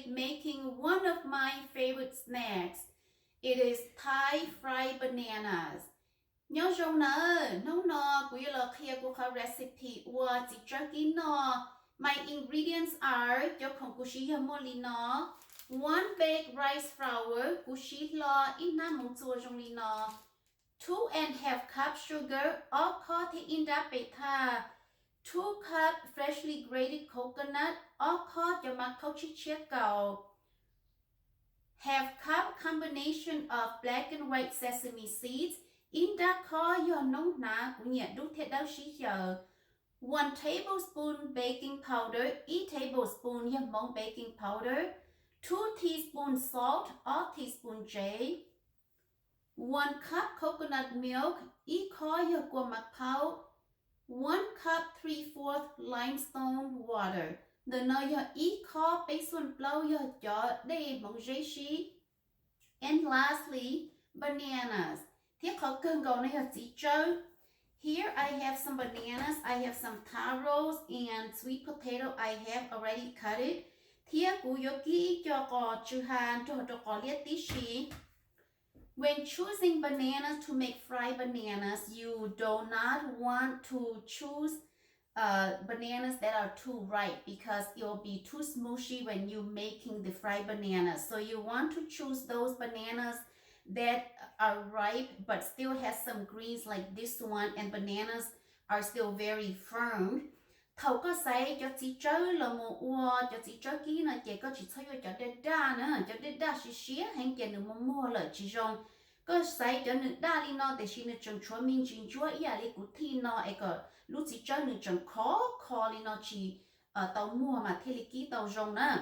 making one of my favorite snacks. It is Thai fried bananas. Nhớ rong nè, nấu nọ, quý là Qhia của khá recipe và chỉ cho kỹ nọ. My ingredients are, cho không cú xí hâm mô lì nọ. 1 baked rice flour, cú xí lo, ít nà mông chua rong lì nọ. 2.5 cup sugar, all có thể in đã bê tha. 2 cup freshly grated coconut, all có cho mà khâu chí chia cầu. Half cup combination of black and white sesame seeds, in đã có do nông ná của nhiệt đút thế đâu xí giờ. 1 tablespoon baking powder, 1 tablespoon do mông baking powder. 2 teaspoons salt, or teaspoon J. 1 cup coconut milk, ít khó do của mặt phao. 1 cup 3/4 limestone water. The no yo ít khó bế xuân plau yo cho để mong dễ xí. And lastly, bananas. Thiết khó cơn gầu này yo chỉ trâu. Here I have some bananas, I have some taros and sweet potato I have already cut it. Thiết cú yo kỹ cho có chư hàn cho có liết tí xí. When choosing bananas to make fried bananas, you do not want to choose bananas that are too ripe because it will be too smushy when you're making the fried bananas. So you want to choose those bananas that are ripe but still has some greens like this one, and bananas are still very firm. Thầu có say cho chị chơi là một ua cho chị chơi kỹ là chị có chị chơi cho đê đa nữa, cho đê đa xí xí hành kiện được mua là chị rong có say cho nữ đa đi nó để chị nữ trồng chúa mình chính chúa ý à đi cụ thi nó ấy có lúc chị chơi nữ trồng khó đi nó chỉ tàu mua mà thế là kỹ tàu rong nữa.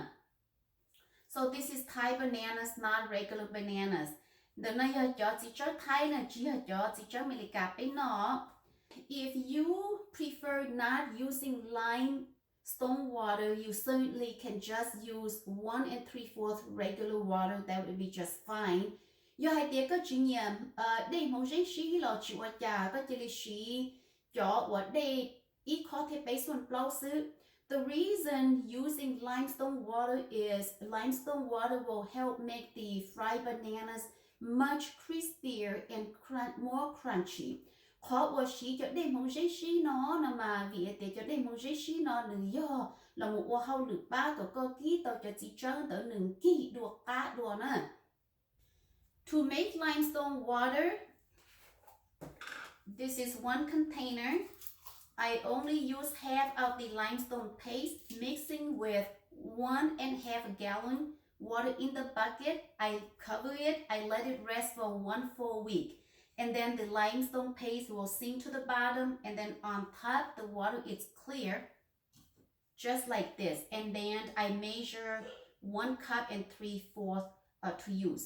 So this is Thai bananas, not regular bananas. Đợt này cho chị chơi Thai là chỉ cho chị chơi mình cà bên nó. If you prefer not using limestone water, you certainly can just use 1 3/4 regular water. That would be just fine. Do hai tiết có chuyện nghiệm đây mong dễ xí là chịu ở nhà có chỉ là xí cho ở đây ít khó thể bế xuân plau sư. The reason using limestone water is limestone water will help make the fried bananas much crispier and more crunchy. Khó ở xí cho đây mong dễ xí nó nè mà vì để cho đây mong dễ xí nó nè do là một ô hao lửa ba của cơ ký tao cho chị trơn tới nừng kỹ đùa cá đùa nè. To make limestone water, this is 1 container. I only use half of the limestone paste, mixing with 1.5 gallon water in the bucket. I cover it, I let it rest for 1 full week. And then the limestone paste will sink to the bottom, and then on top the water is clear, just like this. And then I measure 1 cup and 3/4 to use.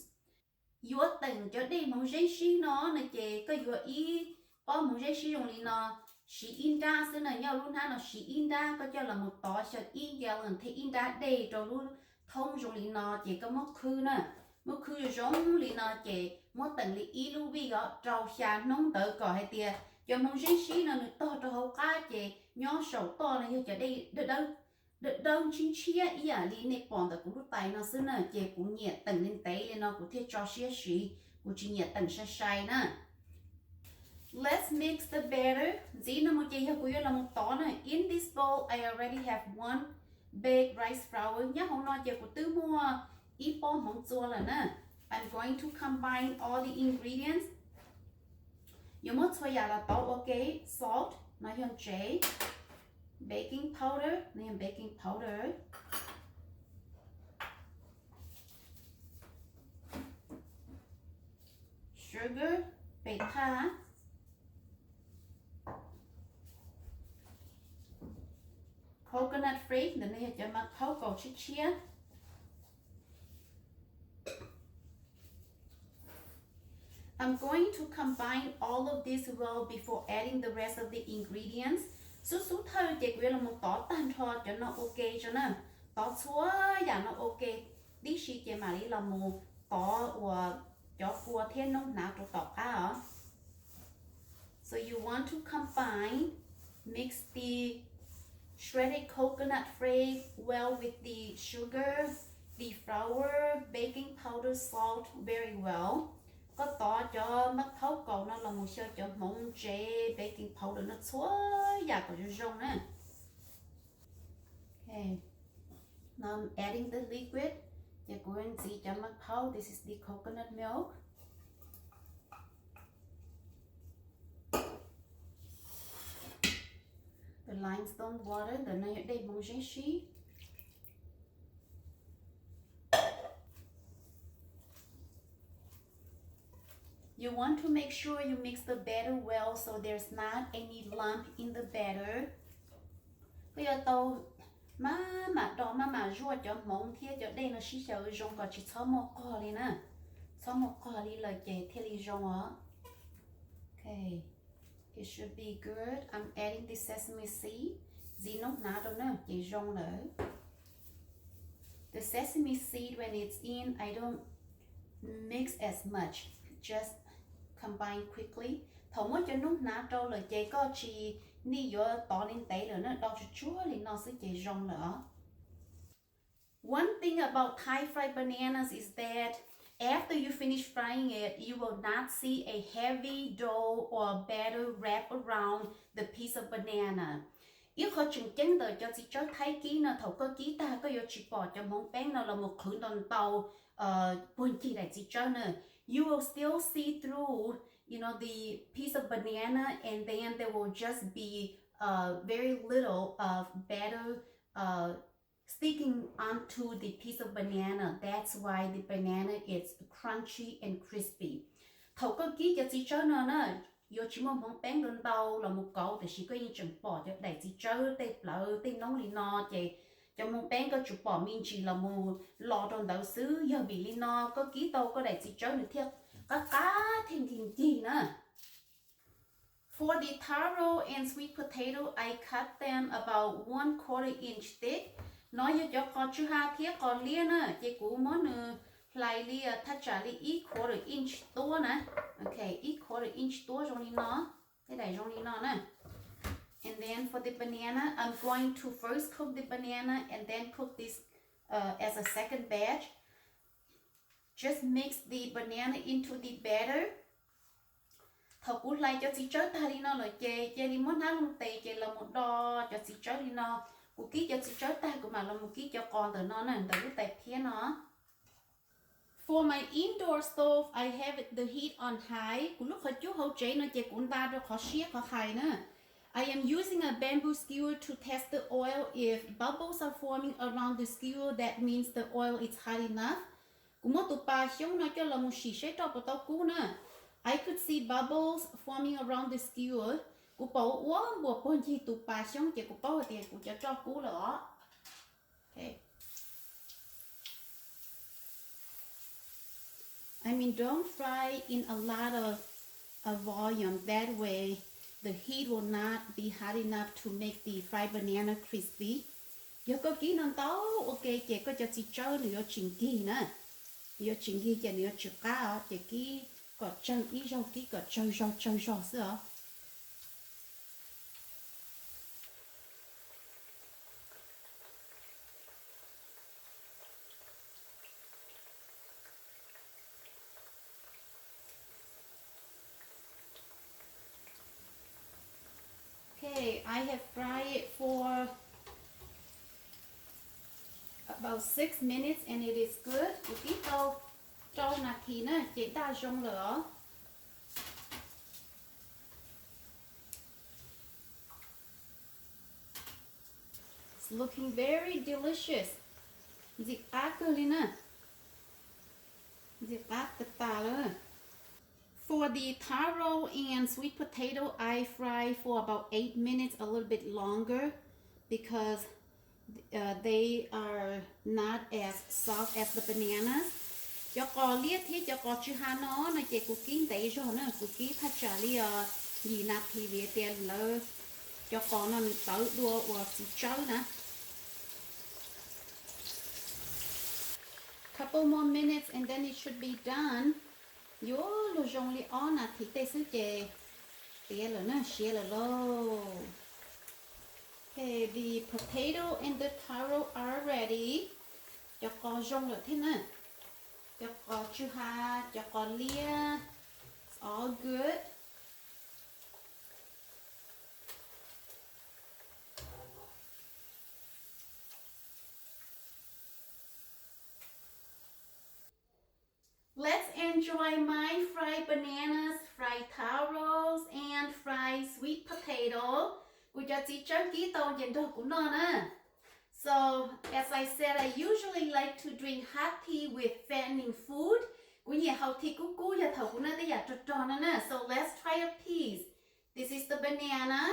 Yo từng cho đây mong dễ xí nó nè chị có yo ý có mong dễ xí dùng đi nó xí in ra xí này nhau luôn ha nó xí in ra có cho là một tỏ sợ in gallon thì in ra đây rồi luôn thông dùng đi nó chị có mất khư nè mất khư giống đi nó chị mất từng li ý lưu vi đó trâu xa nông tự cò hay tiệt cho mong dễ xí nó được to cho hậu cá chị nhỏ sầu to này cho đây được đâu chính chia ý à lý này còn được cũng tay nó xứ nè chị cũng nhiệt tầng lên tay lên nó cũng thiết cho xía xí cũng chỉ nhiệt tầng sai sai nè. Let's mix the batter. Dĩ nó một chị hay cũng là một tỏ nè. In this bowl I already have 1 baked rice flour. Nhá không nói chị cũng tự mua ít bó mỏng chua là nè. I'm going to combine all the ingredients. Dù mất thôi là tỏ ok. Salt nói hơn J. Baking powder, name baking powder. Sugar, beta. Coconut flakes, the name cho mặt thấu cầu chia. I'm going to combine all of this well before adding the rest of the ingredients. Số thôi chị quyết là một tỏ tan thọ cho nó ok cho nó tỏ xóa và nó ok tí xí chị mà đi là một tỏ và cho phua thêm nó nào cho tỏ cá hả. So you want to combine, mix the shredded coconut flakes well with the sugar the flour, baking powder, salt very well. Có tỏ cho mắc thấu cầu nó là một sơ cho mông chế baking powder nó xóa giả của rong nè. Okay, now I'm adding the liquid. You're going to see cho mắc thấu. This is the coconut milk. The limestone water, the này đây mông chế xí. You want to make sure you mix the batter well so there's not any lump in the batter. Bây giờ tao mà đó mà rùa cho mông thiết cho đây nó xí sợ rong có chỉ cho một cò đi nè, cho một cò đi là chế thế đi rong á. Okay, it should be good. I'm adding the sesame seed. Gì nó nát đâu nè, chế rong nữa. The sesame seed when it's in, I don't mix as much. Just combine quickly. Thầu mới cho nút nát đâu là chế có chỉ ni vô tỏ lên tay rồi nó đau chúa thì nó sẽ chế rong nữa. One thing about Thai fried bananas is that after you finish frying it, you will not see a heavy dough or batter wrap around the piece of banana. If họ chừng chân đời cho chị cho thấy kỹ nó thầu có kỹ ta có vô chỉ bỏ cho món bánh nó là một khử đòn tàu buồn chi đại chị cho nữa. You will still see through, you know, the piece of banana, and then there will just be very little of batter sticking onto the piece of banana. That's why the banana is crunchy and crispy. Thầu có kỹ cho chị cho nó nè. Yo chỉ mong bánh đơn tàu là một cậu thì chỉ có những chừng bỏ cho đại chị chơi tê lỡ tê nóng lì no chị cho mong bánh có chụp bỏ mình chỉ là một lò trong đậu xứ giờ bị lì no có ký tàu có đại chị chơi nữa thiệt có cá thêm gì nữa. For the taro and sweet potato, I cut them about 1/4 inch thick. Nói cho con chú ha thiết còn lia nữa chị cũng món nữa. Lại lia thắt trả li 1/4 inch to nè. Okay, 1/4 inch to trong đi nó. Thế này trong đi nó nè. And then for the banana, I'm going to first cook the banana and then cook this as a second batch. Just mix the banana into the batter. Thầu cú lại cho chị chớ ta đi nó rồi chê đi món ná luôn tì chê là một đo cho chị chớ đi nó. Cú ký cho chị chớ ta cũng mà là một ký cho con từ nó nè, từ lúc tay phía nó. For my indoor stove, I have the heat on high. Cú lúc họ chú hậu chế nó chê cũng ta rồi khó xiết khó khai nữa. I am using a bamboo skewer to test the oil. If bubbles are forming around the skewer, that means the oil is hot enough. Cú mất tụ bà xong nó cho là một xì xế cho bà tao cú nữa. I could see bubbles forming around the skewer. Cú bảo quá bộ con gì tụ bà xong chê cú bảo thì cú cho cú lỡ. Okay. I mean, don't fry in a lot of volume. That way, the heat will not be hot enough to make the fried banana crispy. Giờ có kỹ năng tao, ok, chị có cho chị chơi nữa chỉnh kỹ nữa. Giờ chỉnh kỹ cho nữa chụp cá, chị kỹ có chơi ít rau kỹ có chơi rau sữa. Okay, I have fried it for about 6 minutes and it is good. Một tí trâu nạc thì nó chỉ ta rong lửa. It's looking very delicious. Dịch ác cơ lên nè. Dịch ác tất tà luôn. For the taro and sweet potato, I fry for about 8 minutes, a little bit longer, because they are not as soft as the bananas. Cho có liết thì cho có chữ hà nó chỉ cú kín đấy rồi nữa, cú kín thắt trả li gì nát thì về tiền lơ cho có nó tới đua và chỉ chơi nè. Couple more minutes and then it should be done. Yo lo jong li on à thì tê sư chè tía là nó xé là lô. Okay, the potato and the taro are ready. cho con rong được thế nè cho con Qhia cho con lia it's all good. Let's enjoy my fried bananas, fried taros, and fried sweet potato. Cô cho chị ký tàu dành cho của nó nè. So, as I said, I usually like to drink hot tea with fattening food. Cô nhà hậu thì cô nhà thầu của nó để giả tròn nè. So, let's try a piece. This is the banana.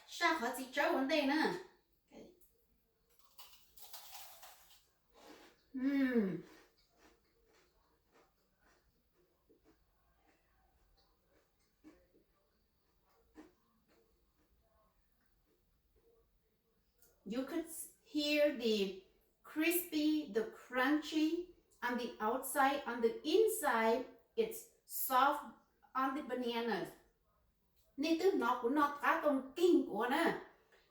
Sao họ chị cho vấn đề nè. You could hear the crispy, the crunchy on the outside. On the inside, it's soft on the bananas. Nên từ nó của nó cá tông kinh của nè.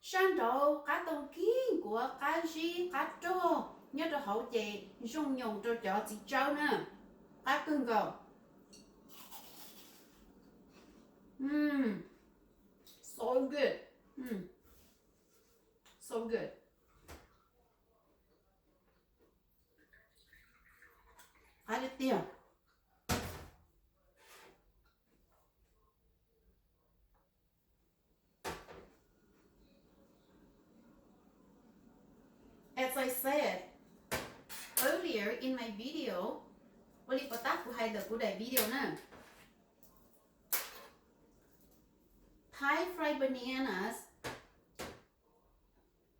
Sang đầu cá tông kinh của cá gì, cá trô. Nhớ cho hậu chị dùng nhung cho chị cháu nè. Cá cưng gầu. So good. So good. Hãy đi tiêu. As I said earlier in my video, Oli có tác của hai đợt của đại video nè. Thai fried bananas,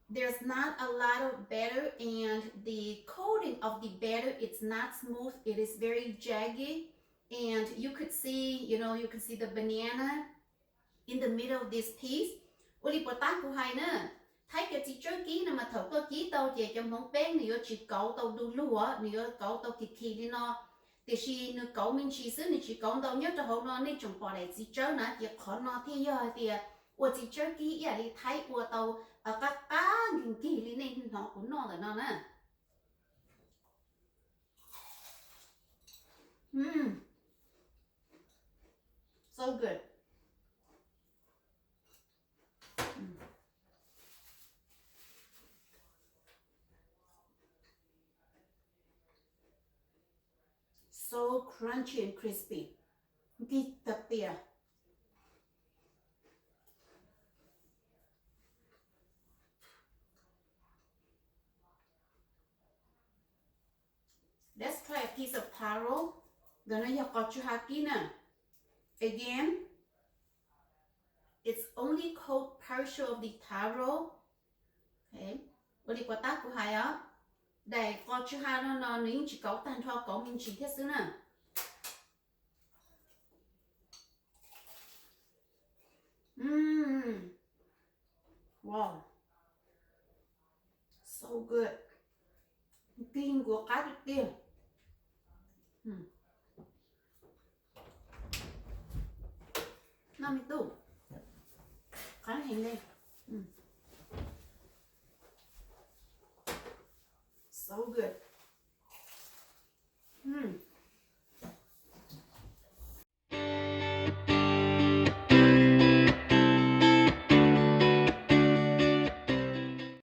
there's not a lot of batter and the coating of the batter, it's not smooth, it is very jagged and you could see, you can see the banana in the middle of this piece. Oli có tác của hai nè. Thấy cái chị chơi ký nè mà thầu có ký tàu về trong món bánh nếu chỉ cậu tàu đu lúa nếu cậu tàu kỳ đi nó thì chỉ nếu cậu mình chỉ xứ nếu chỉ cậu tàu nhớ cho hậu nó nên chúng bỏ lại chị chơi nè thì khó nó thì giờ thì của chị chơi ký à đi thấy của tàu ở các cá những kỳ đi nên nó cũng nó là nó nè. So good. So crunchy and crispy. Cái thật tìa. Let's try a piece of taro. Gonna have got Qhia. Again, it's only coat partial of the taro. Okay. What is tác của hai á? Để có Qhia nó nếu chỉ có tan thoa có mình chỉ thiết xứ nè. Wow. So good. Kinh của cá được tiền. Nó mới tủ. Cá hình lên. So good.